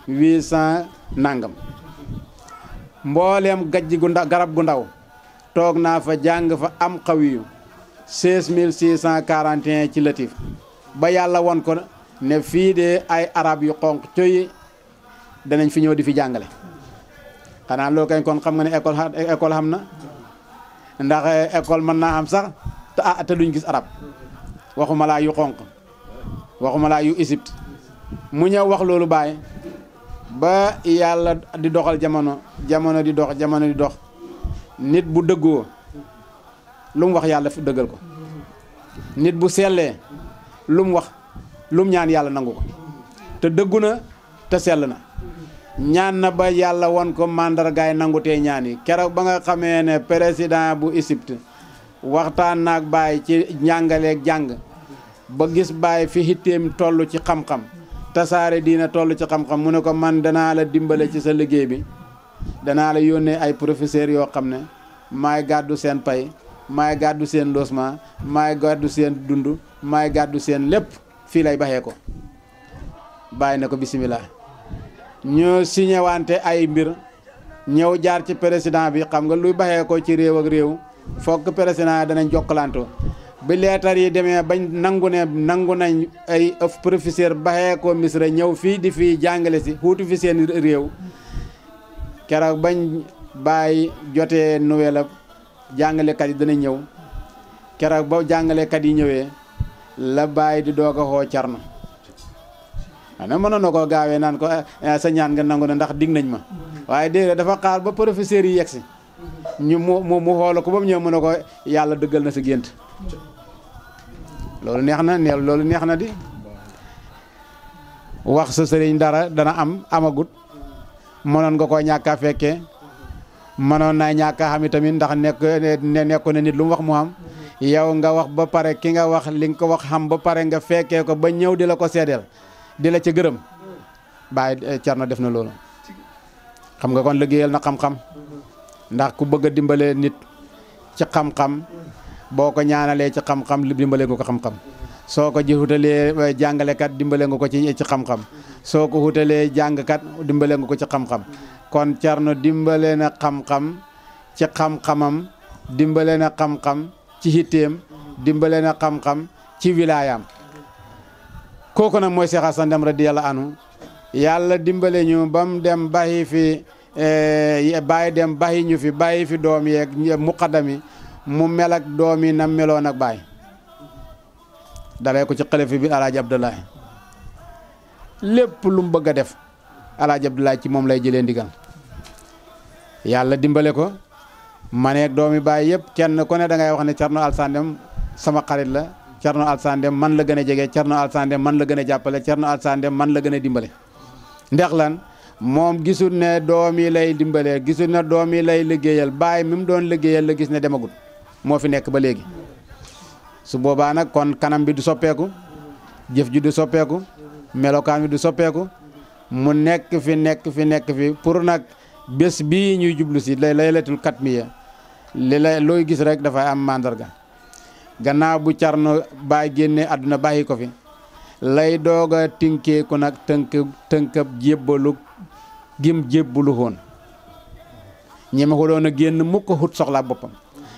116.800 nangam mbooleem gajj gu ndaw garab gu ndaw toog naa fa jàng fa am xawiyu 16.641 ci latif ba yàlla won ko ne fii de ay arab yu xonq coy danañ fi ñëw di fi jàngale xanaa loolu kañ kon xam nga ne école xam na ndax école mën naa am sax te duñ gis arab waxuma laa yu xonq waxuma laa yu Égypte mu ñëw wax loolu Baay ba yàlla di doxal jamono di dox nit bu dëggoo lu mu wax yàlla fi dëggal ko nit bu sellee lu mu wax lu mu ñaan yàlla nangu ko te dëggu na te sell na ñaan na ba yàlla won ko màndargaay nangu tee ñaan yi keroog ba nga xamee ne président bu Égypte waxtaan naag Baay ci njàngaleeg jàng ba gis Baay fi xitteem toll ci xam-xam tasaare diina toll ci xam-xam mu ne ko man danaa la dimbale ci sa liggéey bi danaa la yónnee ay professeurs yoo xam ne maay gàddu seen pay maay gàddu seen logement maay gàddu seen dund maay gàddu seen lépp fii lay baxee ko bàyyi na ko bisimilah ñu signé wante ay mbir ñëw jaar ci président bi xam nga luy baxee ko ci réew ak réew fokk président danañ jokkalantoo bi leetar yi demee bañ nangu nañ ay professeur baxee ko Misra ñëw fii di fii jàngale si xuutu fi seen réew keroog bañ bàyyi jotee nouvelle jàngalekat yi dana ñëw keroog ba jàngalekat yi ñëwee la bàyyi di doog a xoo Cerno ana mënoon na koo gaawee naan ko sa ñaan nga nangu na ndax dig nañ ma waaye déedéet dafa xaar ba professeur yi yegsi ñu mu xool ko ba mu ñëw mu ne ko yàlla dëggal na sa gént loolu neex na neel loolu neex na di wax sa sëriñ dara dana am amagut mënoon nga koo ñàkk a fekkee mënoon naa ñàkk a xam tamit ndax nekku ne nit lu mu wax mu am yow nga wax ba pare ki nga wax li nga ko wax xam ba pare nga fekkee ko ba ñëw di la ko seedeel di la ca gërëm Baay Cerno def na loolu xam nga kon liggéeyal na xam-xam ndax ku bëgg a dimbale nit ci xam-xam boo ko ñaanalee ci xam-xam dimbale nga ko xam-xam soo ko ji hutalee jàngalekat dimbale nga ko ci xam-xam soo ko hutalee jàngkat dimbale nga ko ci xam-xam kon Cerno dimbale na xam-xam ci xam-xamam dimbale na xam-xam ci hitteem dimbale na xam-xam ci wilaayam kooku nag mooy Cheikh Assane Deme radiyallahu anhu yàlla dimbale ñu ba mu dem bàyyi fi bàyyi dem bàyyi ñu fi bàyyi fi doom yeeg muqaddami mu mel ak doom yi na meloon ak baay dalee ko ci xalifa bi Alaaji Abdoulaye lépp lu mu bëgg a def Alaaji Abdoulaye ci moom lay jëlee ndigal yàlla dimbale ko maneeg doomi baay yëpp kenn ku ne da ngay wax ne Cerno Alassane Deme sama xarit la Cerno Alassane Deme man la gën a jege Cerno Alassane Deme man la gën a jàppale Cerno Alassane Deme man la gën a dimbale ndax lan moom gisul ne doom yi lay dimbalee gisul ne doom yi lay liggéeyal baay mi mu doon liggéeyal la gis ne demagul moo fi nekk ba léegi su boobaa nag kon kanam bi du soppeeku jëf ji du soppeeku melokaan bi du soppeeku mu nekk fi pour nag bés bii ñuy jublu si laylatul katmiya looy gis rek dafay am mandarga gannaaw bu Cerno baay génne àdduna bàyyi ko fi lay doog a tinkeeku nag tënkab jébbalu gim jébbalu woon ñeme ko doon a génn mukk xut soxlaab boppam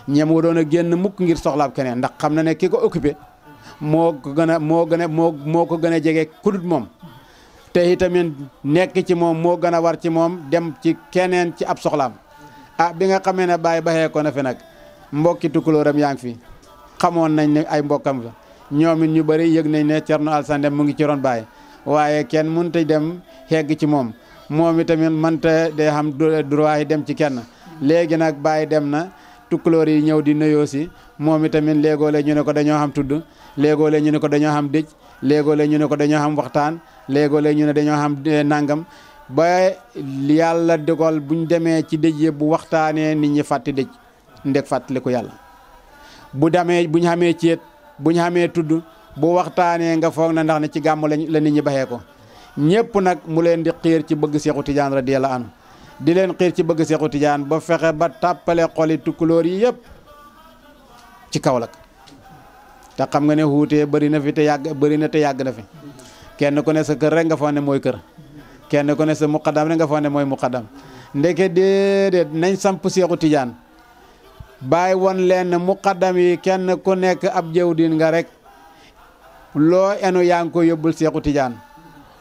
ñeme ko doon a génn mukk ngir soxlaab keneen ndax xam na ne ki ko occupé moo ko gën a jege kudut moom te itamit nekk ci moom moo gën a war ci moom dem ci keneen ci ab soxlaam bi nga xamee ne Baay baxee ko na fi nag mbokki tukulóoram yaa ngi fi xamoon nañ ne ay mbokkam la ñoom it ñu bëri yëg nañ ne Cerno Alassane Deme mu ngi ci ron Baay waaye kenn mënut a dem xegg ci moom itamit mënta day xam droit yi dem ci kenn léegi nag Baay dem na tukulóor yi ñëw di nuyoo si moom itamit léegoo-le ñu ne ko dañoo xam tudd léegoo-le ñu ne ko dañoo xam dëj léegoo-le ñu ne ko dañoo xam waxtaan léegoo-le ñu ne dañoo xam nangam ba yàlla dogal buñ demee ci dëj yëpp bu waxtaanee nit ñi fàtte dëj ndeg fàttaliku yàlla bu demee buñ xamee ceet buñ xamee tudd bu waxtaanee nga foog na ndax ne ci gàmm la nit ñi baxee ko ñëpp nag mu leen di xiir ci bëgg Seexu Tijaan radiyallahu anhu di leen xiir ci bëgg Seexu Tijaan ba fexe ba tàppale xoli tukkulóor yi yëpp ci Kaolack te xam nga ne xuutee bëri na fi te yàgg na fi kenn ku ne sa kër rek nga foog ne mooy kër kenn ku ne sa muqaddam rek nga foog ne mooy muqaddam ndeke déedéet nañ samp Seexu Tijaan bàyyi woon leen muqaddam yi kenn ku nekk ab jëwdin nga rek loo enu yaa ngi ko yóbbul Seexu Tijaan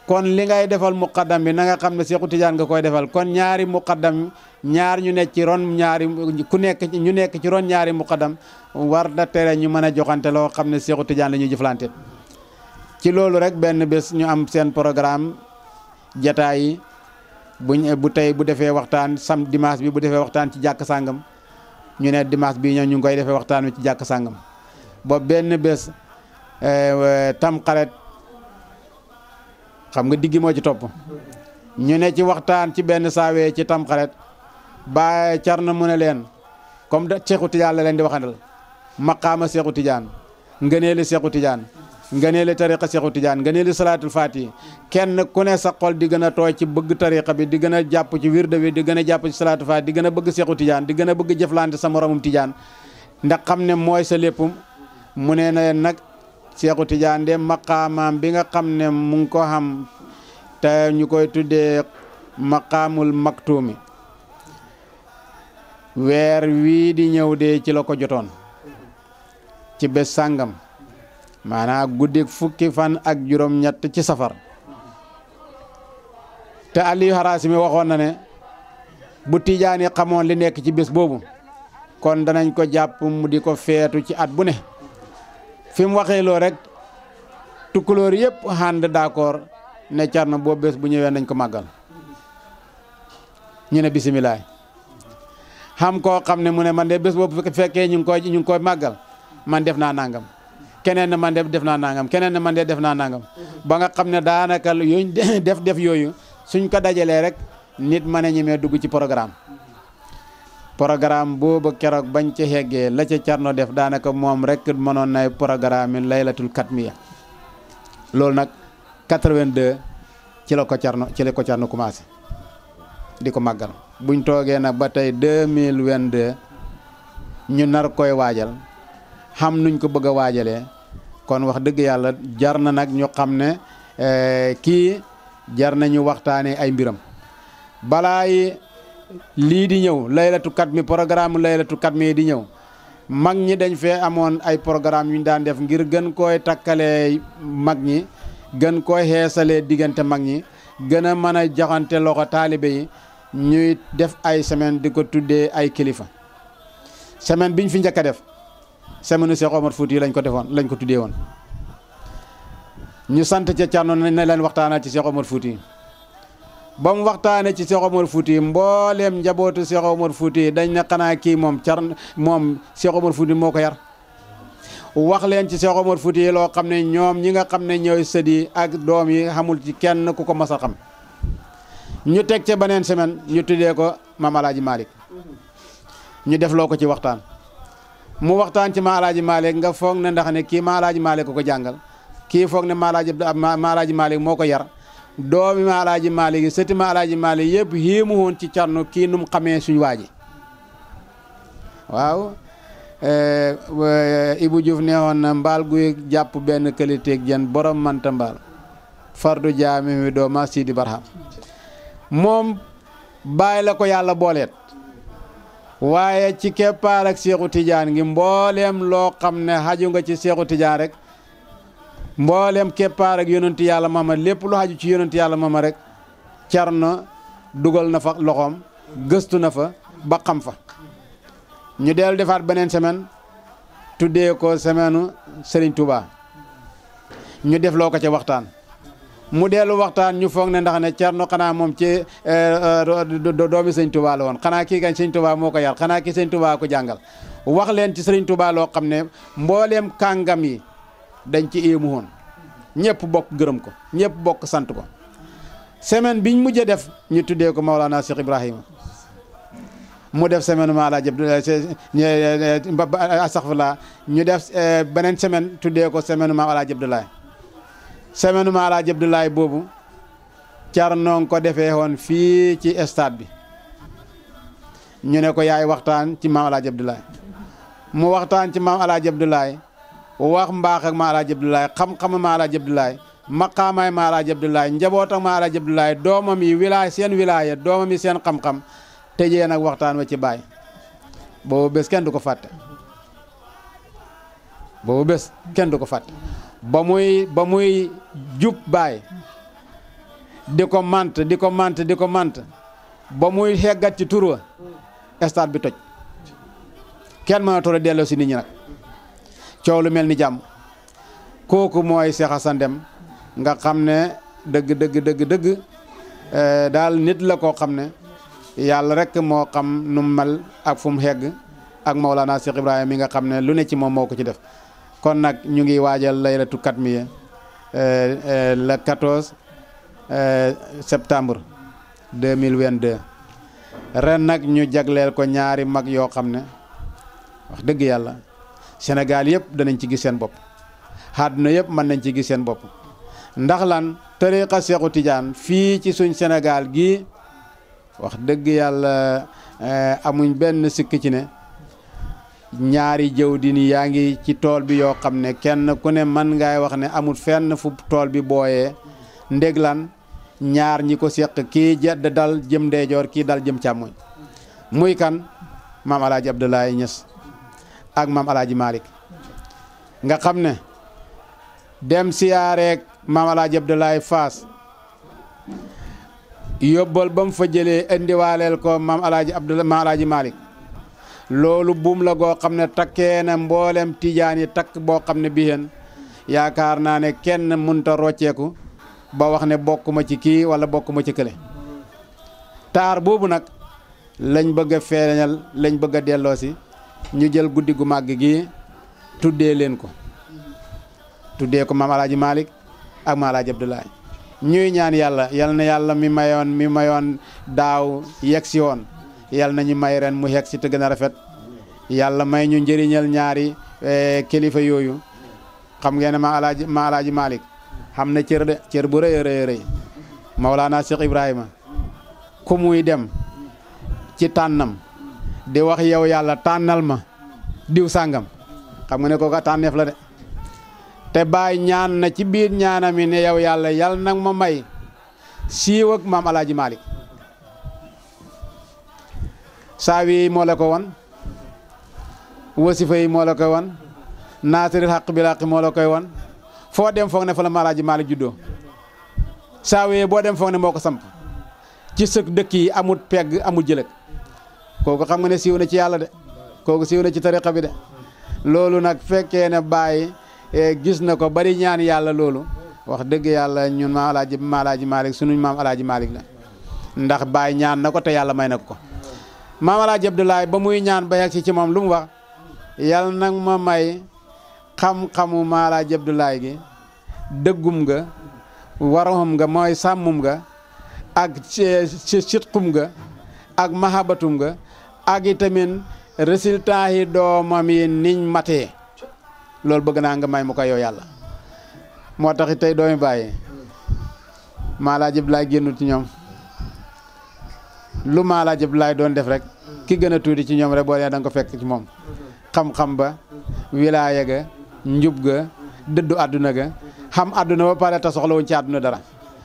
kon li ngay defal muqaddam bi na nga xam ne Seexu Tijaan nga koy defal kon ñaari muqaddam ñaar ñu nekk ci ron ñaari ñu nekk ci ron ñaari muqaddam war da tere ñu mën a joxante loo xam ne Seexu Tijaan la ñuy jëflante ci loolu rek benn bés ñu am seen programme jataay yi bu tey bu defee waxtaan dimanche bi bu defee waxtaan ci jàkk sàngam ñu ne dimanche bii ñoo ñu ngi koy defee waxtaan wi ci jàkk sàngam ba benn bés Tamxarit xam nga diggi moo ci topp ñu ne ci waxtaan ci benn saawee ci Tamxarit ba Cerno mu ne leen comme da Seexu Tijaan la leen di waxandal maqaama Seexu Tijaan ngëneeli Seexu Tijaan ngëneeli tariqa Seexu Tijaan ngëneeli salaatul faati kenn ku ne sa xol di gën a tooy ci bëgg tariqa bi di gën a jàpp ci wirde bi di gën a jàpp ci salaatul faati di gën a bëgg Seexu Tijaan di gën a bëgg jëflante sa moromum Tijaan ndax xam ne mooy sa lépp mu ne na leen nag Seexu Tijaan de maqaamaam bi nga xam ne mu ngi ko xam te ñu koy tuddee maqaamul maktuumi weer wii di ñëw de ci la ko jotoon ci bés sàngam maanaam guddik fukki fan ak juróom-ñett ci safar te Aliou Harasimi waxoon na ne bu Tijaan yi xamoon li nekk ci bés boobu kon danañ ko jàpp mu di ko feetu ci at bu ne fi mu waxee loo rek tukkulóor yëpp ànd d'accord ne Cerno boobu bés bu ñëwee nañ ko màggal ñu ne bisimilah xam koo xam ne mu ne man de bés boobu fekkee ñu ngi koy màggal man def naa nangam keneen ne man def naa nangam keneen ne man def naa nangam ba nga xam ne daanaka yooyu def yooyu suñ ko dajalee rek nit mën a ñemee dugg ci programme boobu keroog bañ ca xeggee la ca Cerno def daanaka moom rek mënoon nay programme laylatul katmiya loolu nag 82 ci la ko Cerno commencé di ko màggal buñ toogee nag ba tey 2022 ñu nar koy waajal xam nuñ ko bëgg a waajalee kon wax dëgg yàlla jar na nag ñu xam ne kii jar nañu waxtaanee ay mbiram balaa yi lii di ñëw laylatu katmi programme laylatu katmi di ñëw mag ñi dañ fee amoon ay programme yu ñu daan def ngir gën koy takkalee mag ñi gën koy xeesalee diggante mag ñi gën a mën a joxante loxo taalibe yi ñuy def ay semaine di ko tuddee ay kilifa semaine biñ fi njëkk a def semaine Cheikh Omar Fouti lañ ko tuddee woon ñu sant ca Cerno ne leen waxtaanal ci Cheikh Omar Fouti ba mu waxtaanee ci Cheikh Omar Fouti mbooleem njabootu Cheikh Omar Fouti dañ ne xanaa kii moom Cheikh Omar Fouti moo ko yar wax leen ci Cheikh Omar Fouti loo xam ne ñoom ñi nga xam ne ñooy sët yi ak doom yi xamul ci kenn ku ko mas a xam ñu teg ca beneen semaine ñu tuddee ko Maam Alaaji Malick ñu def loo ko ci waxtaan mu waxtaan ci Maam Alaaji Malick nga foog ne ndax ne kii Maam Alaaji Malick ko jàngal kii foog ne Maam Alaaji Malick moo ko yar doomi Maam Alaaji Malick yi sëti Maam Alaaji Malick yëpp yéemu woon ci Cerno kii nu mu xamee suñu waa ji waaw Ibou Diouf neexoon na mbaal guy jàpp benn qualité jën borom manta mbaal fardu jaami mi dooma Sidi Barham moom bàyyi la ko yàlla booleet waaye ci keppaar ak Seexu Tijaan ngi mbooleem loo xam ne xaju nga ci Seexu Tijaan rek mbooleem keppaar ak yonent yàlla mama lépp lu xaju ci yonent yàlla mama rek Cerno dugal na fa loxoom gëstu na fa ba xam fa ñu dellu defaat beneen semaine tuddee ko semaine Serigne Touba ñu def loo ko ca waxtaan mu dellu waxtaan ñu foog ne ndax ne Cerno xanaa moom ci doomi Sëñ Touba la woon xanaa kii kañ Sëñ Touba moo ko yar xanaa kii Sëñ Touba ko jàngal wax leen ci Serigne Touba loo xam ne mbooleem kàngam yi dañ ci éemu woon ñëpp bokk gërëm ko ñëpp bokk sant ko semaine biñ mujj def ñu tuddee ko Maolana Cheikh Ibrahima mu def semaine Maam Alaaji Abdoulaye astaghfirullah ñu def beneen semaine tuddee ko semaine Maam Alaaji Abdoulaye semaine Maam Alaaji Abdoulaye boobu Cerno ko defee woon fii ci stade bi ñu ne ko yaay waxtaan ci Maam Alaaji Abdoulaye mu waxtaan ci Maam Alaaji Abdoulaye wax mbaax ak Maam Alaaji Abdoulaye xam-xam Maam Alaaji Abdoulaye maqaamaay Maam Alaaji Abdoulaye njaboot ak Maam Alaaji Abdoulaye doomam yi wilaay seen wilaaya doomam yi seen xam-xam tëjee nag waxtaan wa ci baay boobu bés kenn du ko fàtte ba muy jub baay di ko mant ba muy xeggat ci tur wa stade bi toj kenn mën a toll delloo si nit ñi nag coow lu mel ni jàmm kooku mooy Cheikh Assane Dème nga xam ne dëgg daal nit la koo xam ne yàlla rek moo xam nu mu mel ak fu mu xegg ak Maolana Cheikh Ibrahima mi nga xam ne lu ne ci moom moo ko ci def kon nag ñu ngi waajal laylatu katmiya le 14 septembre 2022 ren nag ñu jagleel ko ñaari mag yoo xam ne wax dëgg yàlla Sénégal yëpp danañ ci gis seen bopp àdduna yëpp mën nañ ci gis seen bopp ndax lan tariqa Seexu Tijaan fii ci suñ Sénégal gii wax dëgg yàlla amuñ benn sikk ci ne ñaari jëw di ni yaa ngi ci tool bi yoo xam ne kenn ku ne man ngay wax ne amul fenn fu tool bi booyee ndéglan ñaar ñi ko seq kii jedd dal jëm ndeyjoor kii dal jëm càmmoñ muy kan Maam Alaaji Abdoulaye Niass ak Maam Alaaji Malick nga xam ne dem siyaareek Maam Alaaji Abdoulaye Faas yóbbal ba mu fa jëlee indiwaaleel ko Maam Alaaji Malick loolu buum la goo xam ne takkee na mboolem tijaan yi takk boo xam ne bii yaakaar naa ne kenn mënta rocceeku ba wax ne bokkuma ci kii wala bokkuma ci kële taar boobu nag lañ bëgg a feeñal lañ bëgg a delloo si ñu jël guddi gu màgg gi tuddee leen ko tuddee ko maam Alaaji Malick ak maam Alaaji Abdoulaye ñuy ñaan yàlla yal na yàlla mi mayoon daaw yegg si woon yal na ñu may ren mu yegg si te gën a rafet yàlla may ñu njëriñal ñaari kilifa yooyu xam ngeen ne maam Alaaji Malick xam na cër de cër bu rëy a rëy rëy Mawlana Cheikh Ibrahima ku muy dem ci tànnam di wax yow yàlla tànnal ma diw sàngam xam nga ne kooka tànneef la de te Baay ñaan na ci biir ñaanam yi ne yow yàlla yal nag ma may siiw ak maam Alaaji Malick saawi yi moo la ko won wasifa yi moo la koy won naasiril xaq bil xaq moo la koy won foo dem foog ne fa la maam Alaaji Malick juddoo saawi yi boo dem foog ne moo ko samp ci sëk dëkk yi amul pegg amul jëlëg kooku xam nga ne siiw na ci yàlla de kooku siiw na ci tariqa bi de loolu nag fekkee ne Baay gis na ko bari ñaan yàlla loolu wax dëgg yàlla ñun maam Alaaji Malick sunuñ maam Alaaji Malick la ndax Baay ñaan na ko te yàlla may na ko maam Alaaji Abdoulaye ba muy ñaan ba yegg si ci moom lu mu wax yàlla nag ma may xam-xamu maam Alaaji Abdoulaye gi dëggum nga waroom nga mooy sàmmum nga ak sitqum nga ak mahabatum nga ak itamit résultat yi doomam yi niñ matee loolu bëgg naa nga may mu ko yow yàlla moo tax tey doomi Baay maam Alaaji Abdoulaye génnul ci ñoom lu maam Alaaji Abdoulaye doon def rek ki gën a tuuti ci ñoom rek boo nee da nga ko fekk ci moom xam-xam ba wilaaya ga njub ga dëddu àdduna ga xam àdduna ba pare te soxlawuñ ci àdduna dara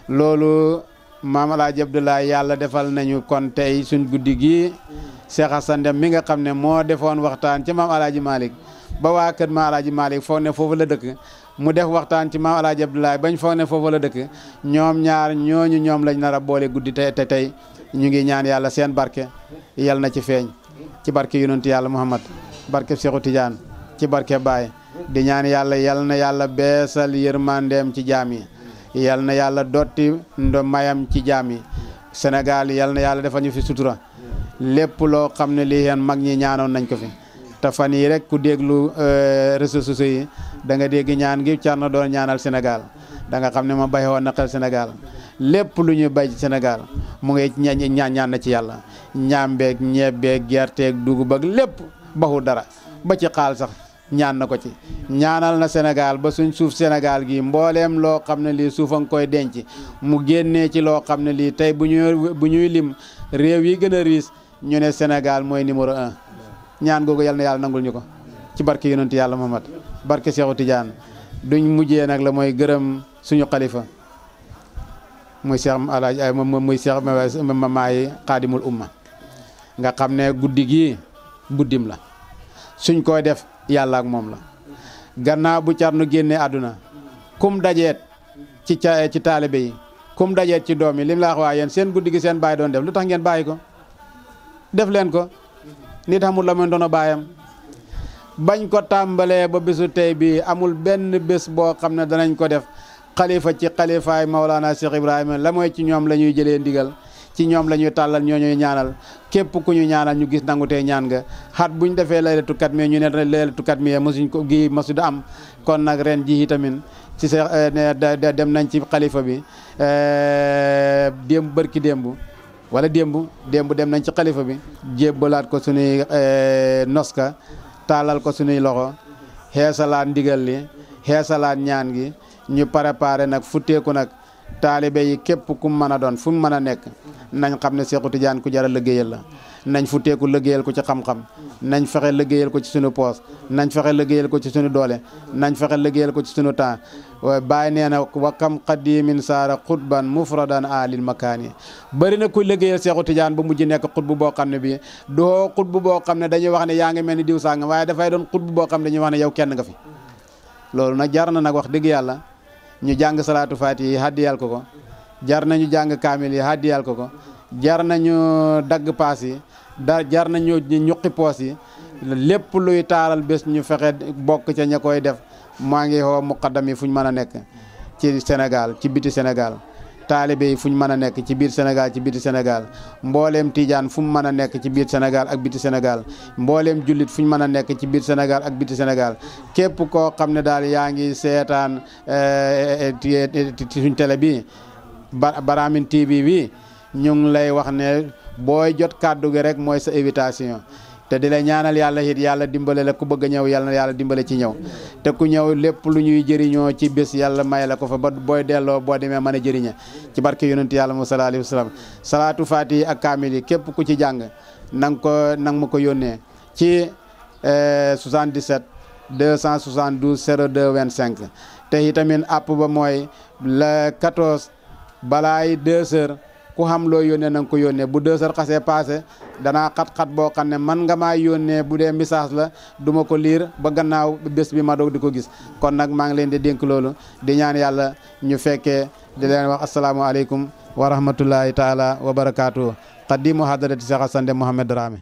loolu maam Alaaji Abdoulaye yàlla defal nañu kon tey suñ guddi gi Cheikh Hassane Dème mi nga xam ne moo defoon waxtaan ci maam Alaaji Malick ba waa kër maam Alaaji Malick foog ne foofu la dëkk mu def waxtaan ci maam Alaaji Abdoulaye bañ foog ne foofu la dëkk ñoom ñaar ñooñu ñoom lañ nar a boole guddi te tey ñu ngi ñaan yàlla seen barke yal na ci feeñ ci barke yonent yàlla Muhammad barke Seexu Tijaan ci barke Baay di ñaan yàlla yal na yàlla beesal yërmandeem ci jaam yi yal na yàlla dotti mayam ci jaam yi Sénégal yal na yàlla defal ñu fi sutura lépp loo xam ne lii yéen mag ñi ñaanoon nañ ko fi te fan yi rek ku déglu réseaux sociaux yi da nga dégg ñaan gi Thierno doon ñaanal Sénégal da nga xam ne ma bay woon na xel Sénégal lépp lu ñu bay ci Sénégal mu ngi ñaan na ci yàlla ñaambeeg ñebeeg gerteeg dugub ak lépp baxul dara ba ci xaal sax ñaan na ko ci ñaanal na Sénégal ba suñ suuf Sénégal gi mbooleem loo xam ne lii suuf a nga koy denc mu génnee ci loo xam ne lii tey bu ñuy lim réew yi gën a riis ñu ne Sénégal mooy numéro 1 ñaan googu yal na yàlla nangul ñu ko ci barke yonent yàlla Muhammad barke Seexu Tijaan duñ mujjee nag la mooy gërëm suñu xalifa muy Cheikh Alaaji muy Cheikh Maay Xaadimul Umma nga xam ne guddi gii guddim la suñ koy def yàlla ak moom la gannaaw bu Thierno génnee àdduna kum dajeet ci taalibe yi kum dajeet ci doom yi lim la wax waa yéen seen guddi gi seen baay doon def lu tax ngeen bàyyi ko def leen ko nit xamul la muy doon baayam bañ ko tàmbalee ba bésu tey bi amul benn bés boo xam ne danañ ko def xalifa ci xalifaay Mawlana Cheikh Ibrahima la mooy ci ñoom la ñuy jëlee ndigal ci ñoom la ñuy tàllal ñoo ñuy ñaanal képp ku ñu ñaanal ñu gis nangu tey ñaan nga xat buñ defee laylatu katmiya ñu ne laylatu katmiya mosuñ ko gi mosu am kon nag ren ji tamit ci sa dem nañ ci xalifa bi démb bërki démb wala démb dem nañ ci xalifa bi jébbalaat ko suñuy noska taalal ko suñuy loxo xeesalaat ndigal li xeesalaat ñaan gi ñu préparé nag futteeku nag taalibe yi képp ku mën a doon fu mu mën a nekk nañ xam ne Seexu Tijaan ku jar a liggéeyal la nañ futteeku liggéeyal ko ci xam-xam nañ fexe liggéeyal ko ci suñu poos nañ fexe liggéeyal ko ci suñu doole nañ fexe liggéeyal ko ci suñu temps Baay nee na wa kam qadimin saara xutban mufradan alil makaani bëri na ku liggéeyal Seexu Tijaan ba mujj nekk xutbu boo xam ne bii doo xutbu boo xam ne dañuy wax ne yaa ngi mel ni diw sàngam waaye dafay doon xutbu boo xam ne dañuy wax ne yow kenn nga fi loolu nag jar na nag wax dëgg yàlla ñu jàng salaatu faati yi haddiyal ko jar nañu jàng kaamil yi haddiyal ko jar nañu dagg paas yi jar nañu ñuqi poos yi lépp luy taaral bés ñu fexe bokk ca ña koy def maa ngi xoo muqaddam yi fu ñu mën a nekk ci Sénégal ci biti Sénégal taalibe yi fu ñu mën a nekk ci biir Sénégal ci biti Sénégal mbooleem tijaan fu mu mën a nekk ci biir Sénégal ak biti Sénégal mbooleem jullit fu ñu mën a nekk ci biir Sénégal ak biti Sénégal képp koo xam ne daal yaa ngi seetaan suñ télé bi Baramine TV bi ñu ngi lay wax ne booy jot kàddu gi rek mooy sa invitation te di la ñaanal yàlla it yàlla dimbale la ku bëgg a ñëw yàlla na yàlla dimbale ci ñëw te ku ñëw lépp lu ñuy jëriñoo ci bés yàlla may la ko fa ba booy delloo boo demee mën a jëriñe ci barke yonent yàlla mu sallallahu alayhi wa sallam salaatu faati ak kaamil yi képp ku ci jàng nang ma ko yónnee ci 77 272 02 25 te itamit app ba mooy le 14 balaay 2 heures ku xam loo yónnee na nga ko yónnee bu 2 heures xasee passé danaa xat-xat boo xam ne man nga maa yónnee bu dee message la duma ko liir ba gannaaw bés bi ma doog di ko gis kon nag maa ngi leen di dénk loolu di ñaan yàlla ñu fekkee di leen wax asalaamaaleykum wa rahmatullahi taala wa barakaatu. Qaddimu hadarati Cheikh Hassane Deme Mohamed Dramé.